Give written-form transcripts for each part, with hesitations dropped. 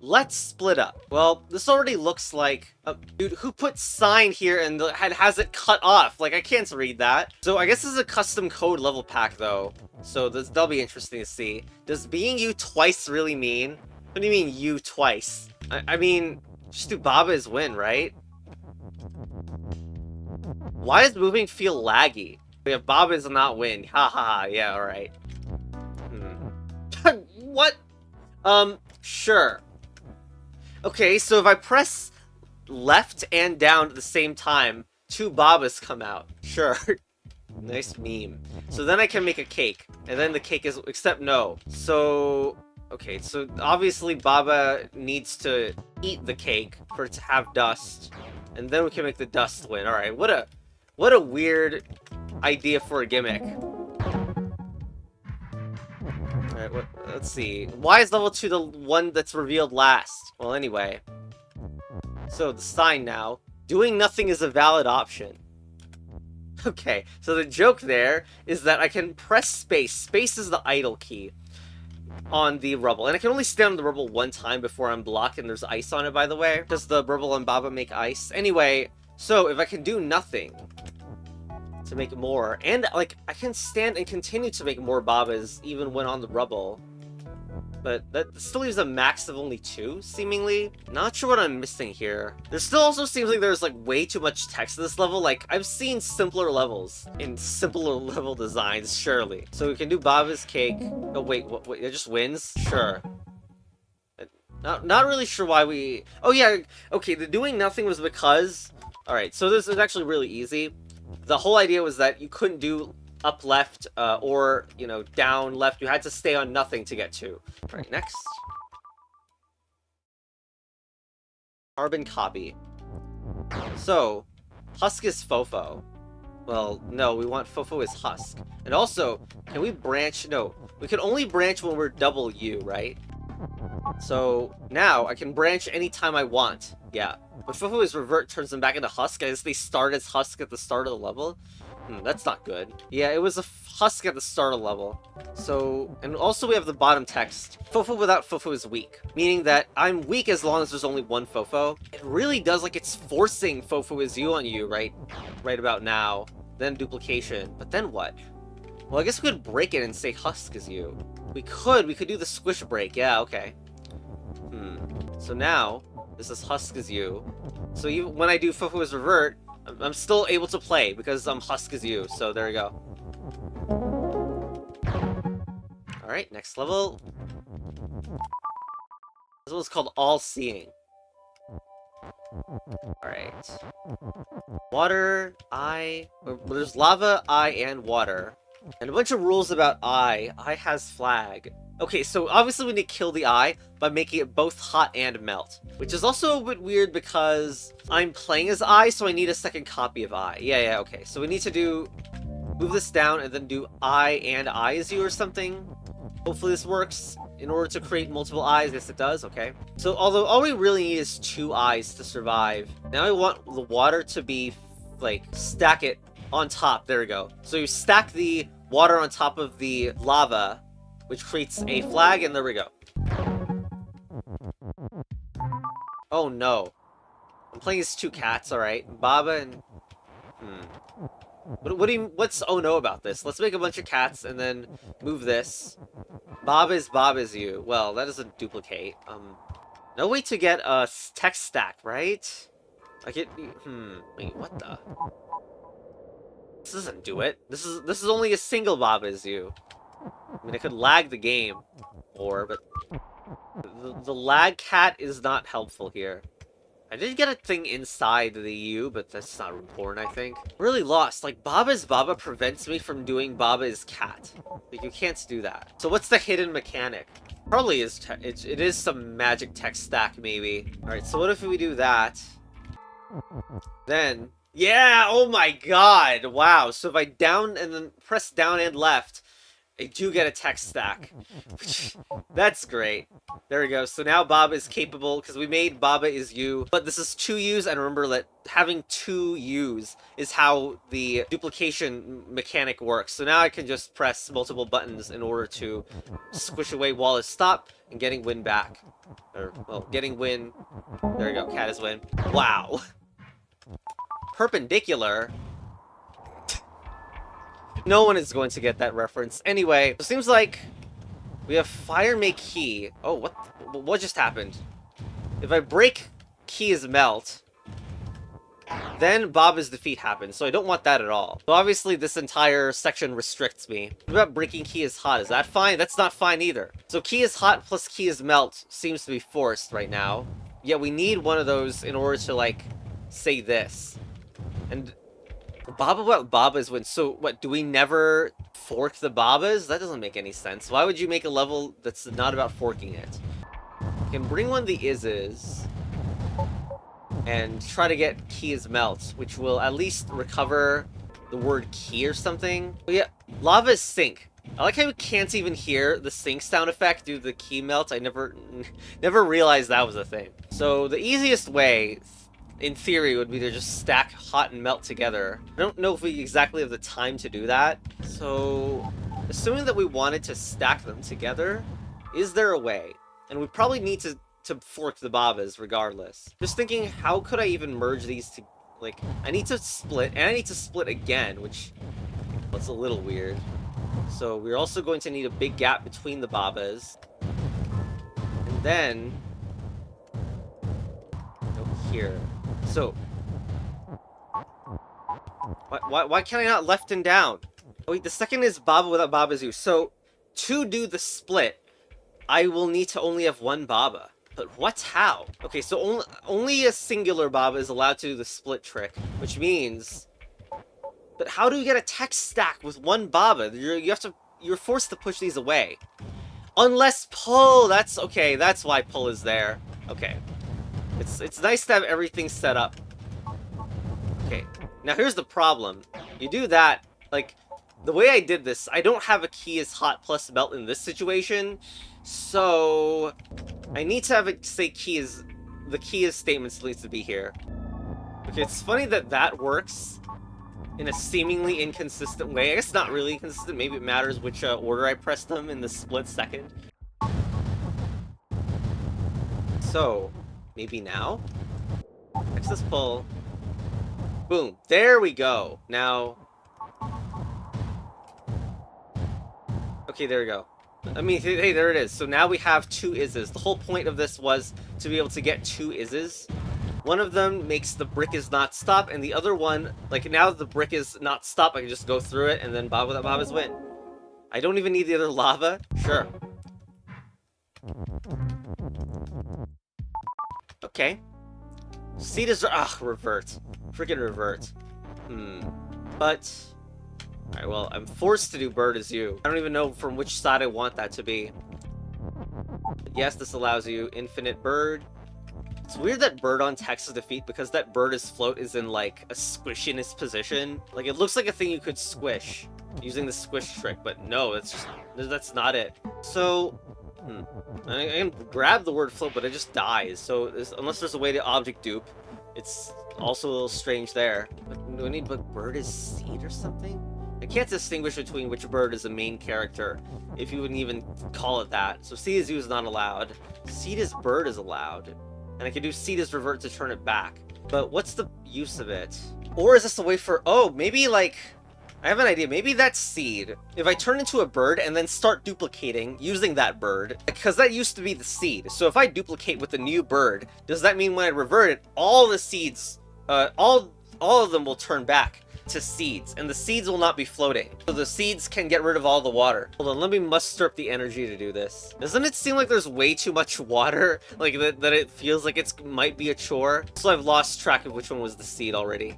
let's split up. Well, this already looks like... dude, who put sign here and has it cut off? Like, I can't read that. So I guess this is a custom code level pack, though. So that'll be interesting to see. Does being you twice really mean? What do you mean, you twice? I mean, just do Baba's win, right? Why does moving feel laggy? We have Baba's not win. Ha ha ha. Yeah, alright. What? Sure. Okay, so if I press left and down at the same time, 2 Babas come out. Sure. Nice meme. So then I can make a cake. And then the cake is... Except no. So... Okay, so obviously Baba needs to eat the cake for it to have dust. And then we can make the dust win. Alright, what a weird idea for a gimmick. Alright, let's see. Why is level 2 the one that's revealed last? Well, anyway. So, the sign now. Doing nothing is a valid option. Okay, so the joke there is that I can press space. Space is the idle key on the rubble. And I can only stay on the rubble one time before I'm blocked, and there's ice on it, by the way. Does the rubble and Baba make ice? Anyway, so if I can do nothing to make more, and like I can stand and continue to make more Babas even when on the rubble, but that still leaves a max of only 2, seemingly. Not sure what I'm missing here. There still also seems like there's like way too much text in this level. Like, I've seen simpler levels in simpler level designs, surely. So we can do Baba's cake. Oh wait, what it just wins? Sure. Not really sure why we... Oh yeah, okay, the doing nothing was because... Alright, so this is actually really easy. The whole idea was that you couldn't do up left or, you know, down left. You had to stay on nothing to get 2. Alright, next. Carbon copy. So, Husk is Fofo. Well, no, we want Fofo is Husk. And also, can we branch? No, we can only branch when we're double U, right? So, now, I can branch anytime I want. Yeah. But Fofo is Revert turns them back into Husk, as they start as Husk at the start of the level. That's not good. Yeah, it was a Husk at the start of the level. So, and also we have the bottom text. Fofo without Fofo is weak. Meaning that I'm weak as long as there's only one Fofo. It really does like it's forcing Fofo is you on you, right about now. Then duplication. But then what? Well, I guess we could break it and say Husk is you. We could do the squish break. Yeah, okay. So now, this is Husk is you. So even when I do Fofo is Revert, I'm still able to play because I'm Husk as you, so there we go. Alright, next level. This one's called All Seeing. Alright. Water, there's lava, and water. And a bunch of rules about I has flag. Okay, so obviously we need to kill the eye by making it both hot and melt. Which is also a bit weird because I'm playing as I, so I need a second copy of I. Yeah, okay. So we need to move this down and then do I and I as you or something. Hopefully this works. In order to create multiple eyes, yes it does, okay. So although all we really need is 2 eyes to survive. Now I want the water to be, like, stack it on top. There we go. So you stack the water on top of the lava, which creates a flag, and there we go. Oh no. I'm playing as 2 cats, alright. Baba and... What's oh no about this? Let's make a bunch of cats and then move this. Baba's you. Well, that doesn't duplicate. No way to get a text stack, right? Like it... Wait, what the... This doesn't do it. This is only a single Baba's you. I mean, I could lag the game, but the lag cat is not helpful here. I did get a thing inside the U, but that's not important, I think. Really lost. Like, Baba's Baba prevents me from doing Baba's cat. Like, you can't do that. So what's the hidden mechanic? Probably it is some magic text stack, maybe. Alright, so what if we do that? Then... Yeah! Oh my god! Wow! So if I down and then press down and left, I do get a text stack. That's great. There we go. So now Baba is capable, because we made Baba is you, but this is 2 U's, and remember that having 2 U's is how the duplication mechanic works. So now I can just press multiple buttons in order to squish away wall is stop, and getting win back. Or, well, getting win. There we go, cat is win. Wow. Perpendicular? No one is going to get that reference. Anyway, it seems like we have fire make key. Oh, what just happened? If I break key is melt, then Baba's defeat happens, so I don't want that at all. So obviously this entire section restricts me. What about breaking key is hot? Is that fine? That's not fine either. So key is hot plus key is melt seems to be forced right now. Yeah, we need one of those in order to, like, say this. And Babas win. So what, do we never fork the Babas? That doesn't make any sense. Why would you make a level that's not about forking it? You can bring one of the Ises and try to get key is melt, which will at least recover the word key or something. But yeah, lava is sink. I like how you can't even hear the sink sound effect due to the key melt. I never realized that was a thing. So the easiest way, in theory, would be to just stack hot and melt together. I don't know if we exactly have the time to do that. So, assuming that we wanted to stack them together, is there a way? And we probably need to fork the Babas regardless. Just thinking, how could I even merge these to, like, I need to split, and I need to split again, which, that's a little weird. So we're also going to need a big gap between the Babas. And then, go here. So, why can I not left and down? Oh wait, the second is Baba without Baba's you. So, to do the split, I will need to only have 1 Baba. But what? How? Okay, so only a singular Baba is allowed to do the split trick, which means... But how do you get a text stack with 1 Baba? You're forced to push these away. Unless pull! That's okay, that's why pull is there. Okay. It's nice to have everything set up. Okay, now here's the problem. You do that, like, the way I did this, I don't have a key is hot plus melt in this situation, so I need to have it say the key is statements needs to be here. Okay, it's funny that that works in a seemingly inconsistent way. I guess not really inconsistent, maybe it matters which order I press them in the split second. So, maybe now? Access pull. Boom. There we go. Now... Okay, there we go. I mean, hey, there it is. So now we have 2 Ises. The whole point of this was to be able to get 2 Ises. One of them makes the brick is not stop, and the other one, like, now that the brick is not stop, I can just go through it, and then Baba without Baba's win. I don't even need the other lava. Sure. Okay. Seed is... revert. Freaking revert. But... Alright, well, I'm forced to do bird as you. I don't even know from which side I want that to be. But yes, this allows you infinite bird. It's weird that bird on text is defeat because that bird is float is in, like, a squishiness position. Like, it looks like a thing you could squish using the squish trick, but no, that's not it. So... I can grab the word float, but it just dies. So unless there's a way to object dupe, it's also a little strange there. But do I need what bird is seed or something? I can't distinguish between which bird is the main character, if you wouldn't even call it that. So seed is you is not allowed. Seed is bird is allowed. And I can do seed is revert to turn it back. But what's the use of it? Or is this a way for... Oh, maybe like... I have an idea. Maybe that's seed. If I turn into a bird and then start duplicating using that bird, because that used to be the seed. So if I duplicate with a new bird, does that mean when I revert it, all the seeds, all of them will turn back to seeds, and the seeds will not be floating. So the seeds can get rid of all the water. Hold on, let me muster up the energy to do this. Doesn't it seem like there's way too much water? Like that it feels like it might be a chore? So I've lost track of which one was the seed already.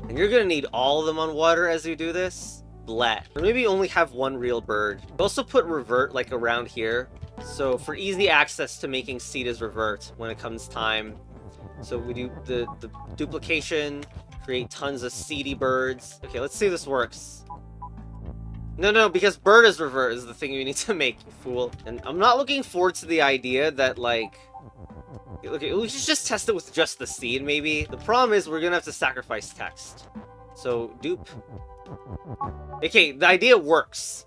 And you're gonna need all of them on water as you do this? Blet. Or maybe only have 1 real bird. Also put revert, like, around here. So for easy access to making seed as revert when it comes time. So we do the duplication, create tons of seedy birds. Okay, let's see if this works. No, because bird is revert is the thing you need to make, you fool. And I'm not looking forward to the idea that, like... Okay, we should just test it with just the seed, maybe. The problem is we're gonna have to sacrifice text. So, dupe. Okay, the idea works.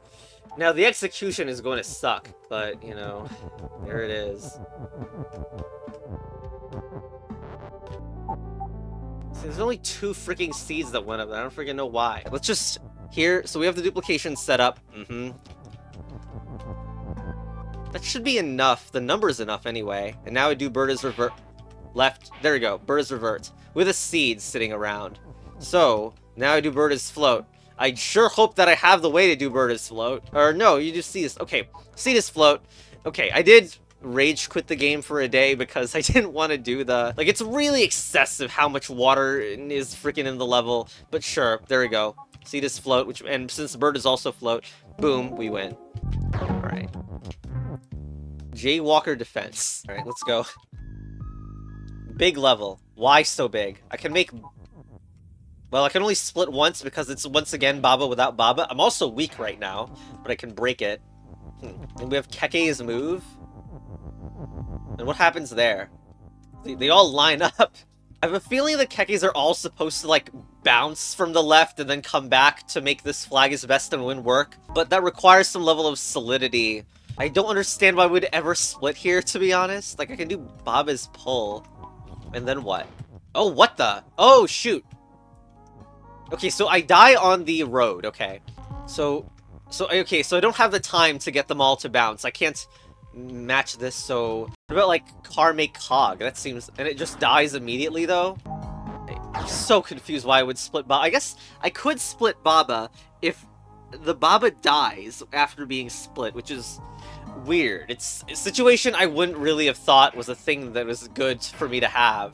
Now, the execution is going to suck, but, you know, there it is. See, there's only 2 freaking seeds that went up there. I don't freaking know why. Let's just... Here, so we have the duplication set up. That should be enough. The number is enough anyway. And now I do bird is revert. Left. There we go. Bird is revert. With a seed sitting around. So, now I do bird is float. I sure hope that I have the way to do bird is float. Or no, you just seed is... Okay, seed is float. Okay, I did rage quit the game for a day because I didn't want to do the... Like, it's really excessive how much water is freaking in the level. But sure, there we go. Seed is float, which... And since bird is also float, boom, we win. Alright. Jaywalker defense. Alright, let's go. Big level. Why so big? I can make... Well, I can only split once because it's once again Baba without Baba. I'm also weak right now, but I can break it. And we have Keke's move. And what happens there? They all line up. I have a feeling the Kekes are all supposed to, like, bounce from the left and then come back to make this flag is best and win work. But that requires some level of solidity. I don't understand why we'd ever split here, to be honest. Like, I can do Baba's pull. And then what? Oh, what the? Oh, shoot. Okay, so I die on the road, okay. So I don't have the time to get them all to bounce. I can't match this, so... What about, like, car make cog? That seems... And it just dies immediately, though? I'm so confused why I would split Baba. I guess I could split Baba if the Baba dies after being split, which is weird. It's a situation I wouldn't really have thought was a thing that was good for me to have.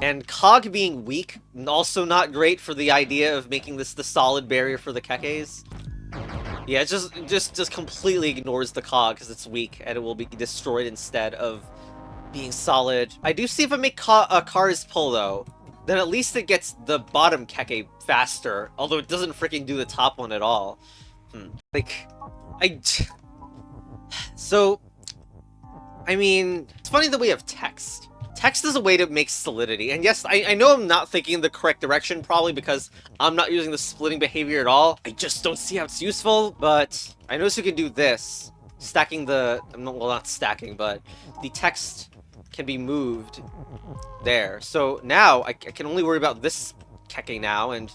And Cog being weak, also not great for the idea of making this the solid barrier for the Kekes. Yeah, it just completely ignores the Cog because it's weak, and it will be destroyed instead of being solid. I do see if I make Car's pull, though, then at least it gets the bottom Keke faster, although it doesn't freaking do the top one at all. Like, So, I mean, it's funny that we have text. Text is a way to make solidity, and yes, I know I'm not thinking in the correct direction, probably because I'm not using the splitting behavior at all. I just don't see how it's useful, but I notice you can do this. Stacking the... Well, not stacking, but the text can be moved there. So now, I can only worry about this Keke now, and...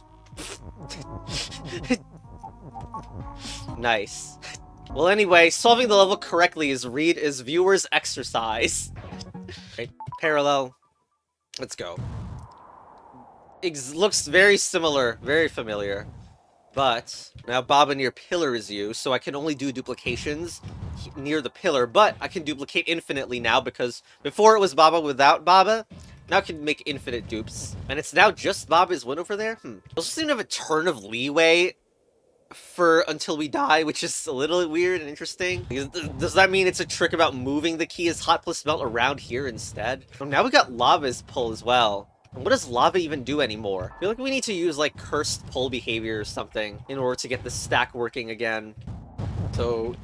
Nice. Well, anyway, solving the level correctly is viewer's exercise. Right. Parallel. Let's go. It looks very similar, very familiar. But now Baba near pillar is you, so I can only do duplications near the pillar, but I can duplicate infinitely now because before it was Baba without Baba. Now I can make infinite dupes. And it's now just Baba's win over there? Also seem to have a turn of leeway for until we die, which is a little weird and interesting. Does that mean it's a trick about moving the key as hot plus melt around here instead? Oh, now we got Lava's pull as well. And what does Lava even do anymore? I feel like we need to use like cursed pull behavior or something in order to get the stack working again. So,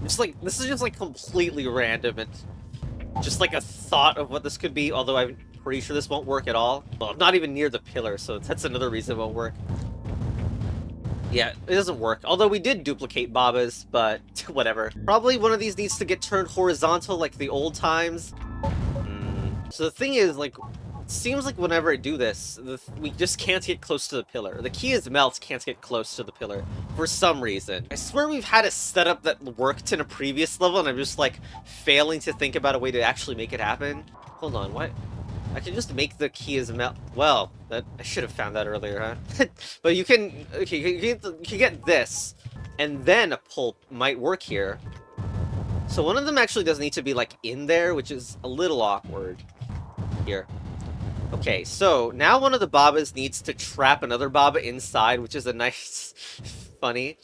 just like, this is just like completely random and just like a thought of what this could be, although I'm pretty sure this won't work at all. Well, I'm not even near the pillar, so that's another reason it won't work. Yeah, it doesn't work. Although we did duplicate Baba's, but whatever. Probably one of these needs to get turned horizontal like the old times. So the thing is, like, it seems like whenever I do this, we just can't get close to the pillar. The key is melt can't get close to the pillar for some reason. I swear we've had a setup that worked in a previous level, and I'm just, like, failing to think about a way to actually make it happen. Hold on, what? I can just make the key as melt. Well, I should have found that earlier, huh? But you can, okay, you can get this, and then a pull might work here. So one of them actually does need to be like in there, which is a little awkward. Here. Okay, so now one of the Babas needs to trap another Baba inside, which is a nice, funny.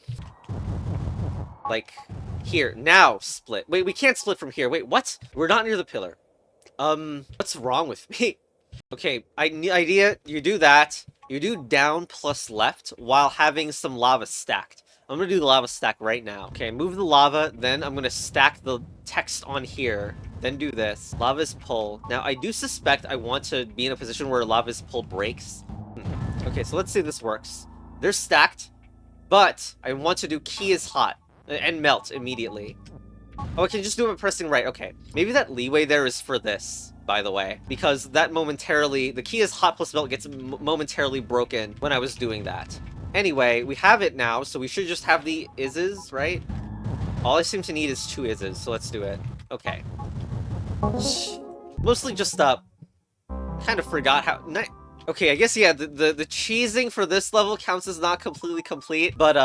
Like, here, now split. Wait, we can't split from here. Wait, what? We're not near the pillar. What's wrong with me? Okay, idea, you do that, You do down plus left while having some lava stacked. I'm gonna do the lava stack right now. Okay, move the lava, then I'm gonna stack the text on here, then do this. Lava's pull. Now, I do suspect I want to be in a position where lava's pull breaks. Okay, so let's see if this works. They're stacked, but I want to do key is hot and melt immediately. Oh, I can just do it by pressing right. Okay, maybe that leeway there is for this, by the way, because that momentarily, the key is hot plus melt gets momentarily broken when I was doing that. Anyway, we have it now, so we should just have the ises, right? All I seem to need is 2 ises, so let's do it. Okay. Mostly just, kind of forgot how... Okay, I guess, yeah, the cheesing for this level counts as not completely complete, but,